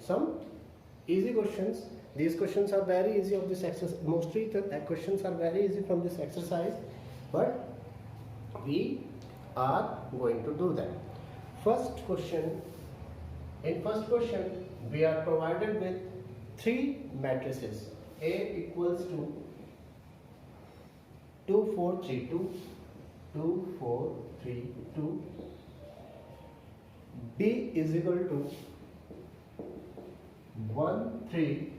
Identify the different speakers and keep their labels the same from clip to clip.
Speaker 1: some easy questions. These questions are very easy of this exercise. Mostly the questions are very easy from this exercise, but we are going to do them. First question. In first question, we are provided with three matrices. A equals to 2, 4, 3, 2, 2, 4, 3, 2. B is equal to 1, 3,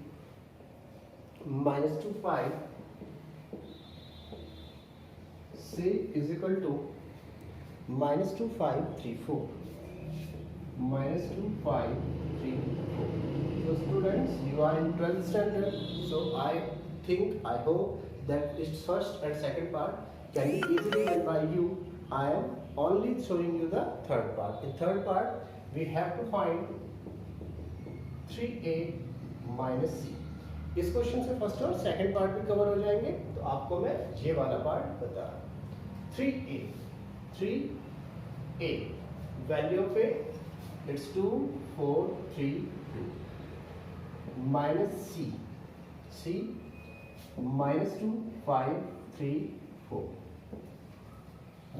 Speaker 1: minus 2, 5. C is equal to minus 2, 5, 3, 4. Minus 2, 5, 3, 4. So students, you are in 12th standard. So I hope that this first and second part can be easily done by you. I am only showing you the third part. In third part, we have to find 3a minus c. इस question से first और second part भी cover हो जाएंगे, तो आपको मैं ये वाला पार्ट बता रहा हूँ. 3a value of a it's 2, 4, 3, 2 minus c minus 2, 5, 3, 4.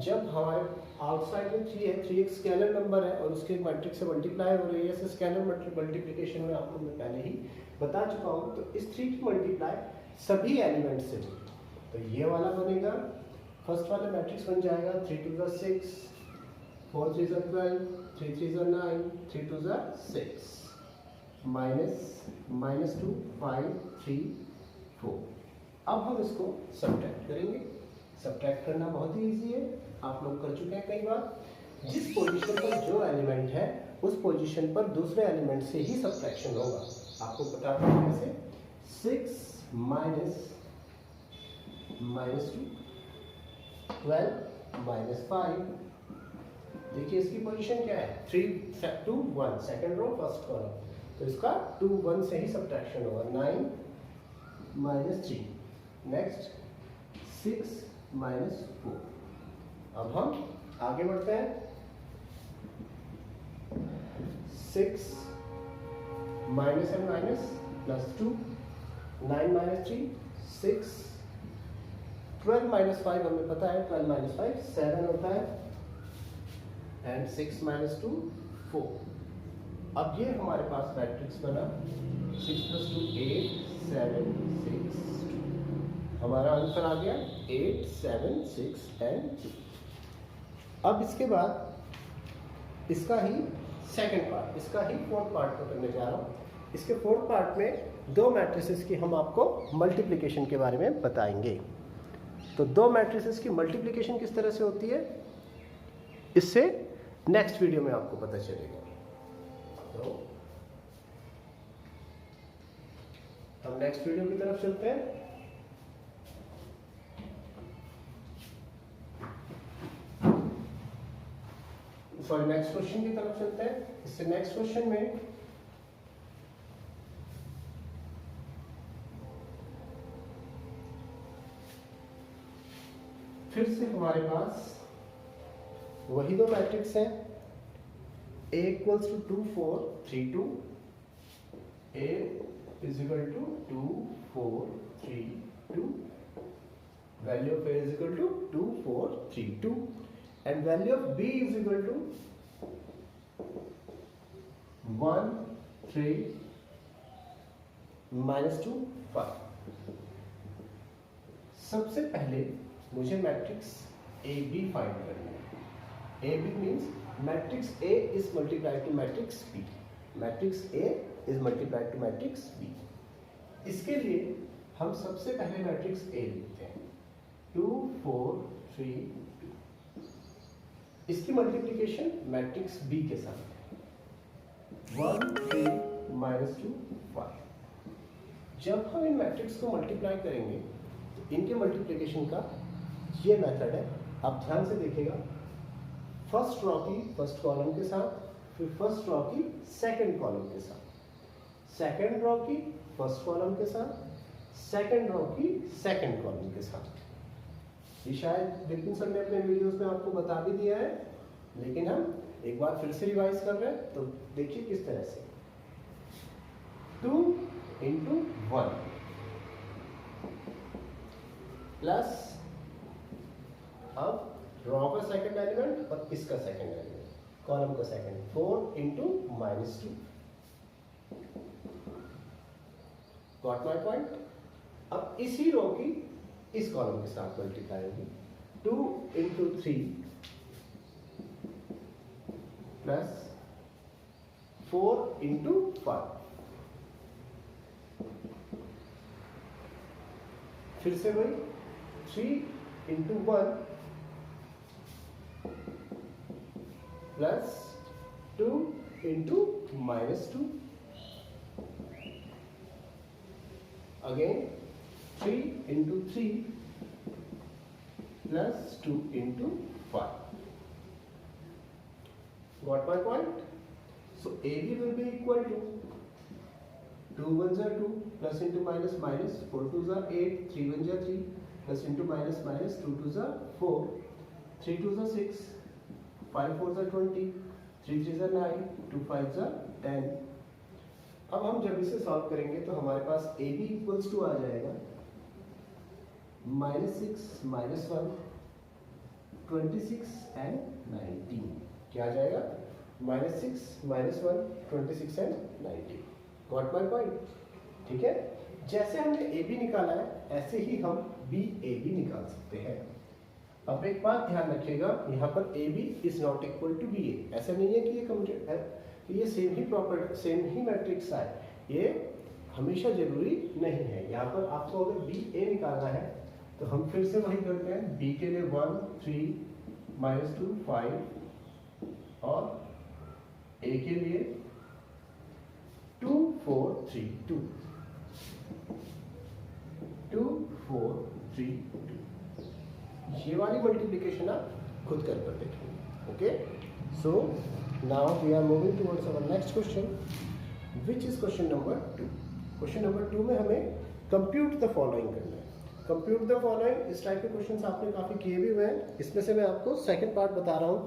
Speaker 1: जब हमारे आउटसाइड में 3 है, 3 एक स्केलर नंबर है और उसके मैट्रिक्स से मल्टीप्लाई हो रही है. ऐसे स्केलर मल्टीप्लिकेशन में आपको मैं पहले ही बता चुका हूँ. तो इस 3 की मल्टीप्लाई सभी एलिमेंट से हो, तो ये वाला बनेगा. फर्स्ट वाला मैट्रिक्स बन जाएगा 3 2 6, 4 3 12, 3 3 9, 3 2 6 माइनस 2, 5, 3, 4. अब हम इसको सब्ट्रैक्ट करेंगे. सब्ट्रैक्ट करना बहुत ही इजी है, आप लोग कर चुके हैं कई बार. जिस पोजीशन पर जो एलिमेंट है उस पोजीशन पर दूसरे एलिमेंट से ही सब्ट्रैक्शन होगा. आपको पता है कैसे. 6 माइनस 2, 12 माइनस 5. देखिए इसकी पोजीशन क्या है, 3 2 1 सेकंड रो फर्स्ट कॉलम, तो इसका 2 1 से ही सब्ट्रैक्शन होगा. 9 माइनस 3. Next 6 minus 4. अब हम आगे बढ़ते हैं. 6 minus and minus plus 2, 9 minus 3, 6, 12 minus 5 हमें पता है, 12 माइनस 5 7 होता है, एंड 6 माइनस 2 4. अब ये हमारे पास मैट्रिक्स बना 6 + 2 8, 7, 6, 2. हमारा आंसर आ गया 8, 7, 6 एंड 2. अब इसके बाद इसका ही सेकंड पार्ट, इसका ही फोर्थ पार्ट को करने जा रहा हूँ. इसके फोर्थ पार्ट में दो मैट्रिसेस की हम आपको मल्टीप्लिकेशन के बारे में बताएंगे. तो दो मैट्रिसेस की मल्टीप्लिकेशन किस तरह से होती है, इससे नेक्स्ट वीडियो में आपको पता चलेगा. तो हम नेक्स्ट वीडियो की तरफ चलते हैं. सॉरी, नेक्स्ट क्वेश्चन की तरफ चलते हैं. इससे नेक्स्ट क्वेश्चन में फिर से हमारे पास वही दो मैट्रिक्स हैं. A equals to 2, 4, 3, 2. A is equal to 2, 4, 3, 2. Value of A is equal to 2, 4, 3, 2. And value of B is equal to 1, 3, minus 2, 5. सबसे पहले मुझे मैट्रिक्स ए बी फाइंड करना है. ए B means matrix A is multiplied to matrix B. Matrix A is multiplied to matrix B. इसके लिए हम सबसे पहले मैट्रिक्स ए लिखते हैं 2, 4, 3, 2. इसकी मल्टीप्लिकेशन मैट्रिक्स बी के साथ है 1, 3, minus 2, 5. जब हम इन मैट्रिक्स को मल्टीप्लाई करेंगे तो इनके मल्टीप्लिकेशन का ये मेथड है. आप ध्यान से देखिएगा. फर्स्ट रो की फर्स्ट कॉलम के साथ, फिर फर्स्ट रो की सेकंड कॉलम के साथ, सेकंड रो की फर्स्ट कॉलम के साथ, सेकंड रो की सेकंड कॉलम के साथ. ये शायद विपिन सर ने अपने वीडियोस में आपको बता भी दिया है, लेकिन हम एक बार फिर से रिवाइज कर रहे हैं. तो देखिए किस तरह से 2 इंटू 1 प्लस अब रो का सेकंड एलिमेंट और इसका सेकंड एलिमेंट, कॉलम का second, 4 into -2। Got my point. अब इसी रो की इस कॉलम के साथ मल्टीप्लाई होगी, 2 इंटू 3 प्लस 4 इंटू 5। फिर से वही 3 into 1 plus 2 into -2, again 3 into 3 plus 2 into 5। Got my point? So AB will be equal to 2 1s are 2 plus into minus minus 4 2s are 8 3 1s are 3 plus into minus minus 2 2s are 4 3 2s are 6 5 4s are 20 3 3s are 9 2 5s are 10। अब हम जब इसे solve करेंगे तो हमारे पास AB equals to आ जाएगा -6 -1 26 and 19। क्या आ जाएगा? -6 -1 26 एंड 19। Got my point? ठीक है, जैसे हमने AB निकाला है ऐसे ही हम BAB निकाल सकते हैं। अब एक बात ध्यान रखिएगा, यहाँ पर AB is not equal to BA। ऐसा नहीं है कि ये सेम ही मैट्रिक्स है, ये हमेशा जरूरी नहीं है। यहाँ पर आपको अगर BA निकालना है तो हम फिर से वही करते हैं, B के लिए 1 3 -2 5 और A के लिए 2 4 3 2 2 4 3 2। ये वाली मल्टीप्लिकेशन आप खुद कर देखेंगे। Okay, so now we are moving towards our next question, which is question number 2। Question number 2 में हमें कंप्यूट द फॉलोइंग करना है। कंप्यूट द फॉलोइंग, इस टाइप के क्वेश्चंस आपने काफी किए भी हुए हैं। इसमें से मैं आपको सेकंड पार्ट बता रहा हूं।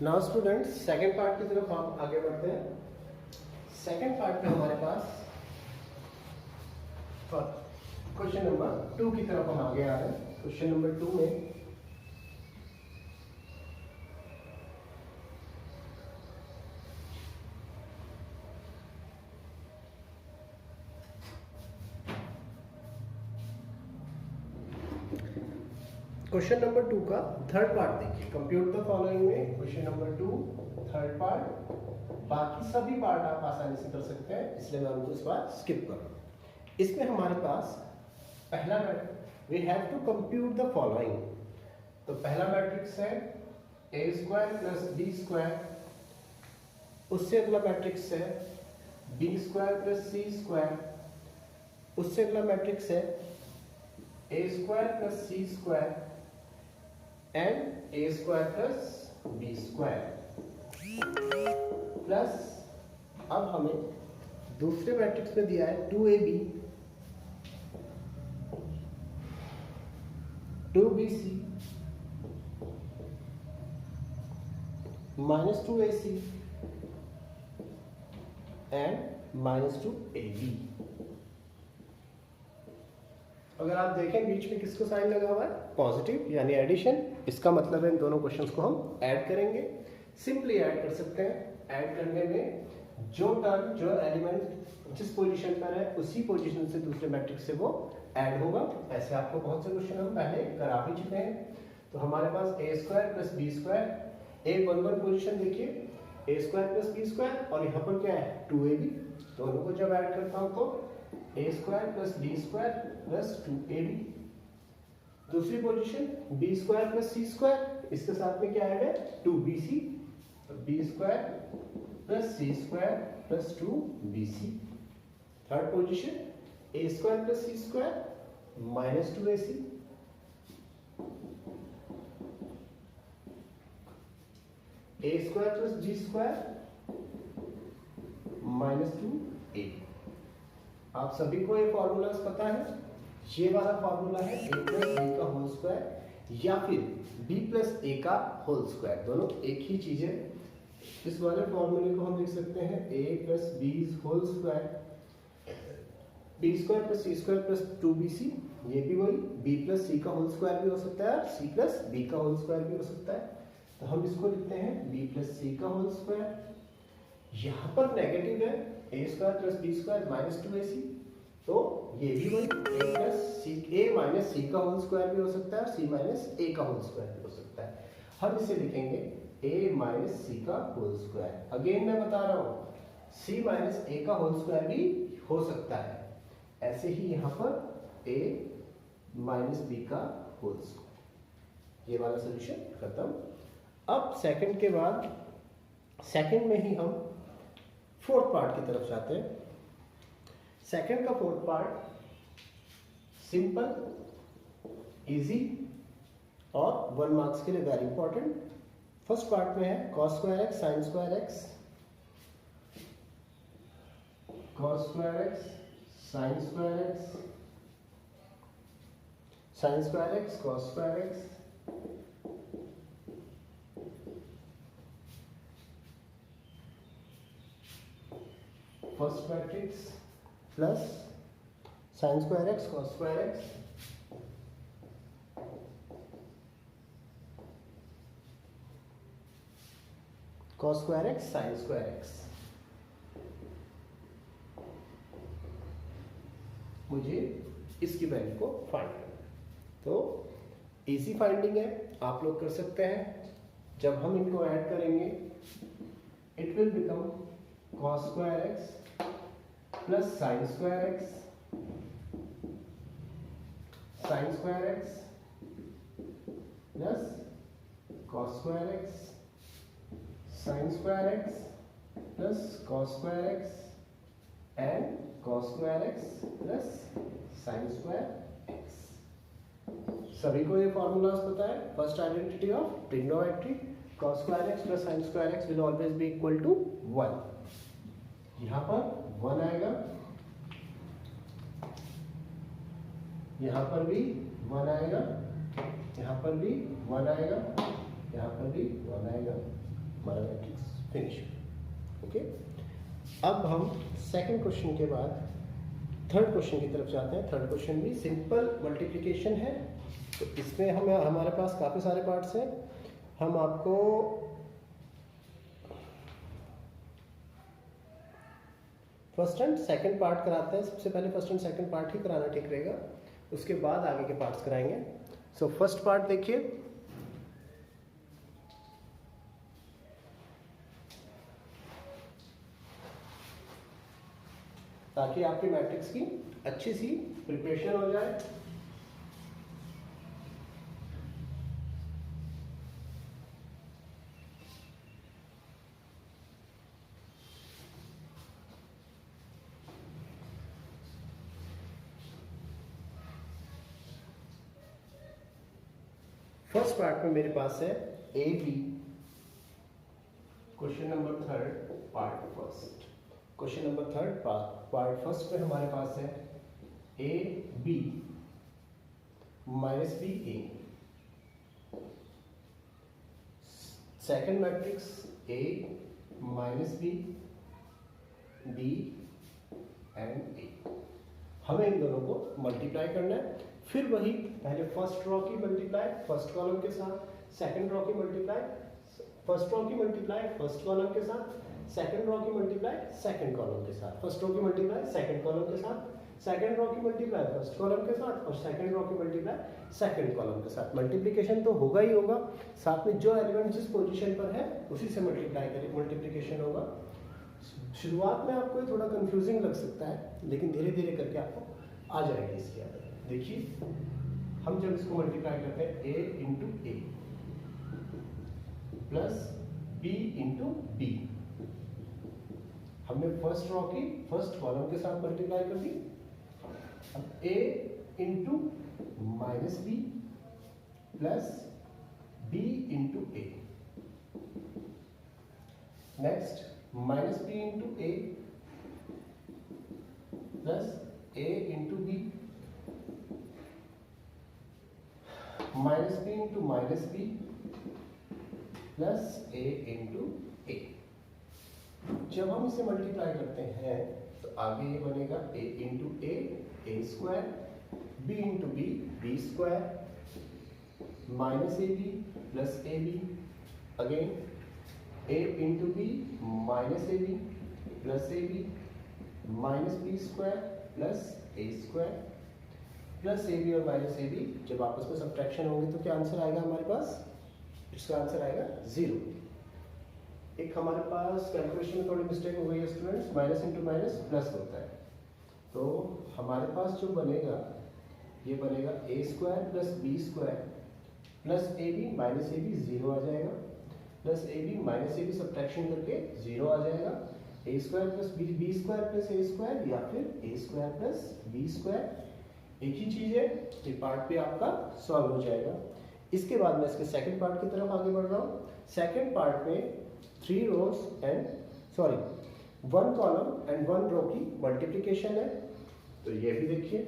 Speaker 1: नाउ स्टूडेंट्स, सेकंड पार्ट की तरफ हम आगे बढ़ते हैं। सेकंड पार्ट में हमारे पास क्वेश्चन नंबर 2 की तरफ हम आगे आ रहे हैं। क्वेश्चन नंबर 2 में क्वेश्चन नंबर 2 का थर्ड पार्ट देखिए। कंप्यूट द फॉलोइंग में क्वेश्चन नंबर 2 थर्ड पार्ट, बाकी सभी पार्ट आप आसानी से कर सकते हैं, इसलिए मैं उनको इस बार स्किप कर रहा हूं। इसमें हमारे पास पहला we have to compute the following. तो पहला मैट्रिक्स है a² प्लस b², उससे अगला मैट्रिक्स है b² प्लस c², उससे अगला मैट्रिक्स है a² plus c² and a² plus b²। Plus अब हमें दूसरे मैट्रिक्स में दिया है 2ab 2bc -2ac and -2ab। अगर आप देखें बीच में किसको साइन लगा हुआ है? पॉजिटिव, यानी एडिशन। इसका मतलब है इन दोनों क्वेश्चंस को हम ऐड करेंगे। सिंपली ऐड कर सकते हैं। ऐड करने में जो टर्म, जो एलिमेंट जिस पोजीशन पर है उसी पोजीशन से दूसरे मैट्रिक्स से वो ऐड होगा। ऐसे आपको बहुत से क्वेश्चन हम पहले करा भी चुके हैं। तो हमारे पास a² प्लस b², एक 1 1 पोजीशन देखिए, a² प्लस b² और यहाँ पर क्या है 2ab। दोनों को जब ऐड करता हूँ तो a square plus b square plus 2ab। दूसरी position b square plus c square, इसके साथ में क्या ऐड है 2bc, b square plus c square plus 2bc। Third position a square plus c square minus 2ac, a square plus b square minus 2a। आप सभी को ये formulas पता है, ये वाला फॉर्मूला है a प्लस बी का होल स्क्वायर या फिर b प्लस a का होल स्क्वायर, दोनों एक ही चीज है। इस वाले फॉर्मूले को हम लिख सकते हैं a plus b whole square, b square plus c square plus 2bc, ये भी वही b प्लस सी का होल स्क्वायर भी हो सकता है और c प्लस b का होल स्क्वायर भी हो सकता है। तो हम इसको लिखते हैं b प्लस सी का होल स्क्वायर। यहाँ पर नेगेटिव है a square plus b square minus 2ac, तो ये भी वही a plus c, a minus c का होल स्क्वायर भी हो सकता है और c माइनस a का होल स्क्वायर भी हो सकता है। हम इसे लिखेंगे a माइनस सी का होल स्क्वायर। अगेन मैं बता रहा हूँ c माइनस a का होल स्क्वायर भी हो सकता है। ऐसे ही यहाँ पर a माइनस बी का होल स्क्वायर। ये वाला सोल्यूशन खत्म। अब सेकंड के बाद सेकंड में ही हम फोर्थ पार्ट की तरफ जाते हैं। सेकंड का फोर्थ पार्ट सिंपल, इजी और 1 मार्क्स के लिए वेरी इंपॉर्टेंट। फर्स्ट पार्ट में है cos square x sine square x, cos square x sine square x, sine square x cos square x, first matrix plus sine square x cos square x, cos square x sine square x. मुझे इसकी value को find करना है, तो easy finding है, आप लोग कर सकते हैं। जब हम इनको ऐड करेंगे it will become cos square x plus sine square x, sine square x plus cos square x, sine square x plus cos square x and cos square x plus sine square x. सभी को ये formulas पता है। First identity of trigonometry, cos square x plus sine square x will always be equal to 1। यहाँ पर 1 आएगा, यहाँ पर भी 1 आएगा, यहाँ पर भी 1 आएगा, यहाँ पर भी 1 आएगा। हमारा मैट्रिक्स फिनिश। ओके, अब हम सेकंड क्वेश्चन के बाद थर्ड क्वेश्चन की तरफ जाते हैं। थर्ड क्वेश्चन भी सिंपल मल्टीप्लिकेशन है, तो इसमें हमारे पास काफ़ी सारे पार्ट्स हैं। हम आपको फर्स्ट एंड सेकंड पार्ट कराते हैं। सबसे पहले फर्स्ट एंड सेकंड पार्ट ही कराना ठीक रहेगा, उसके बाद आगे के पार्ट्स कराएंगे। सो फर्स्ट पार्ट देखिए, ताकि आपकी मैट्रिक्स की अच्छी सी प्रिपरेशन हो जाए। फर्स्ट पार्ट में मेरे पास है ए b, question number third part first. Question number third part first में हमारे पास है ए b minus b a, second matrix a minus b b and a. हमें इन दोनों को मल्टीप्लाई करना है। फिर वही पहले फर्स्ट रो की मल्टीप्लाई फर्स्ट कॉलम के साथ, सेकंड रो की मल्टीप्लाई फर्स्ट रो की मल्टीप्लाई फर्स्ट कॉलम के साथ, सेकंड रो की मल्टीप्लाई सेकंड कॉलम के साथ, फर्स्ट रो की मल्टीप्लाई सेकंड कॉलम के साथ, सेकंड रो की मल्टीप्लाई फर्स्ट कॉलम के साथ और सेकंड रो की मल्टीप्लाई सेकंड कॉलम के साथ। मल्टीप्लिकेशन तो होगा ही होगा, साथ में जो एलिमेंट जिस पोजीशन पर है उसी से मल्टीप्लाई करें, मल्टीप्लिकेशन होगा। शुरुआत में आपको ये थोड़ा कंफ्यूजिंग लग सकता है, लेकिन धीरे धीरे करके आपको आ जाएगी इसकी आदत। देखिए हम जब इसको मल्टीप्लाई करते हैं a into a plus b into b, हमने फर्स्ट रो की फर्स्ट कॉलम के साथ मल्टीप्लाई कर दी। अब a into minus b plus b into a, next minus b into a plus a into b minus b into minus b plus a into a. जब हम इसे multiply करते हैं तो आगे ये बनेगा a into a square, b into b square, minus a b plus a b, again a into b minus a b plus a b, minus b square plus a square plus a b और minus a b. जब आपस में subtraction होंगे तो क्या answer आएगा हमारे पास? इसका आंसर आएगा 0। एक हमारे पास कैलकुलेशन में थोड़ी मिस्टेक हो गई है students, minus into minus plus होता है, तो हमारे पास जो बनेगा ये बनेगा a square plus b square plus a b minus a b, 0 आ जाएगा, plus a b minus a b subtraction करके 0 आ जाएगा, a square plus b square plus a square या फिर a square plus b square, एक ही चीज है। ये पार्ट पे आपका सॉल्व हो जाएगा। इसके बाद मैं इसके सेकंड पार्ट की तरफ आगे बढ़ रहा हूँ। सेकंड पार्ट में 3 rows and 1 column and 1 row की मल्टीप्लिकेशन है, तो ये भी देखिए।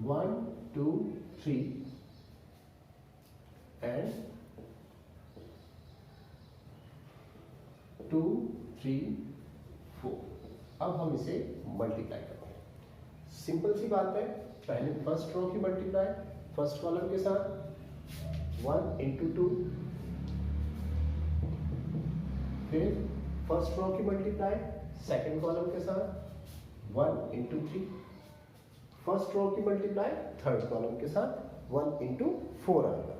Speaker 1: One, two, 3 and 2, 3, 4। अब हम इसे मल्टीप्लाई करते हैं। सिंपल सी बात है, पहले फर्स्ट रो की मल्टीप्लाई फर्स्ट कॉलम के साथ 1 इंटू 2, फिर फर्स्ट रो की मल्टीप्लाई सेकंड कॉलम के साथ 1 इंटू 3, फर्स्ट रो की मल्टीप्लाई थर्ड कॉलम के साथ 1 इंटू 4 आएगा।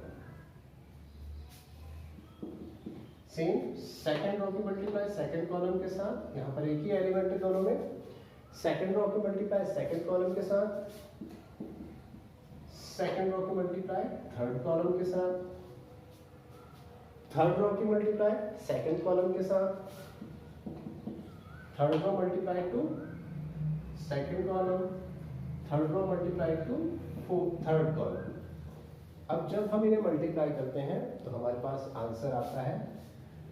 Speaker 1: सेम सेकंड रो की मल्टीप्लाई सेकंड कॉलम के साथ, यहाँ पर एक ही एलिमेंट है दोनों में, सेकंड रो की मल्टीप्लाई सेकंड कॉलम के साथ, सेकंड रो की मल्टीप्लाई थर्ड कॉलम के साथ, थर्ड रो की मल्टीप्लाई सेकंड कॉलम के साथ, third row multiply to second column, third row multiply to third column. अब जब हम इन्हें मल्टीप्लाई करते हैं तो हमारे पास आंसर आता है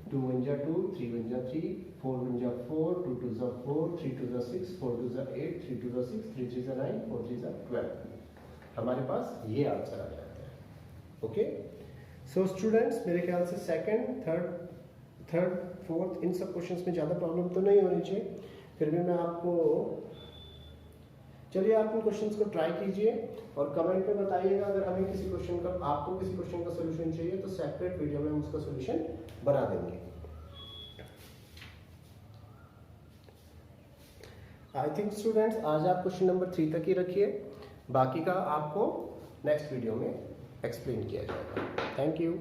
Speaker 1: 2 1 जा 2, 3 1 जा 3, 4 1 जा 4, 2 2 जा 4, 3 2 जा 6, 4 2 जा 8, 3 2 जा 6, 3 3 जा 9, 4 3 जा 12। हमारे पास ये आंसर आ जाता है। ओके, सो स्टूडेंट्स मेरे ख्याल से सेकंड, थर्ड, फोर्थ इन सब क्वेश्चंस में ज़्यादा प्रॉब्लम तो नहीं होनी चाहिए। फिर भी मैं आपको, चलिए आप इन क्वेश्चंस को ट्राई कीजिए और कमेंट में बताइएगा। अगर हमें किसी क्वेश्चन का, आपको किसी क्वेश्चन का सोल्यूशन चाहिए तो सेपरेट वीडियो में हम उसका सोल्यूशन बना देंगे। आई थिंक स्टूडेंट्स आज आप क्वेश्चन नंबर 3 तक ही रखिए, बाकी का आपको नेक्स्ट वीडियो में एक्सप्लेन किया जाएगा। Thank you.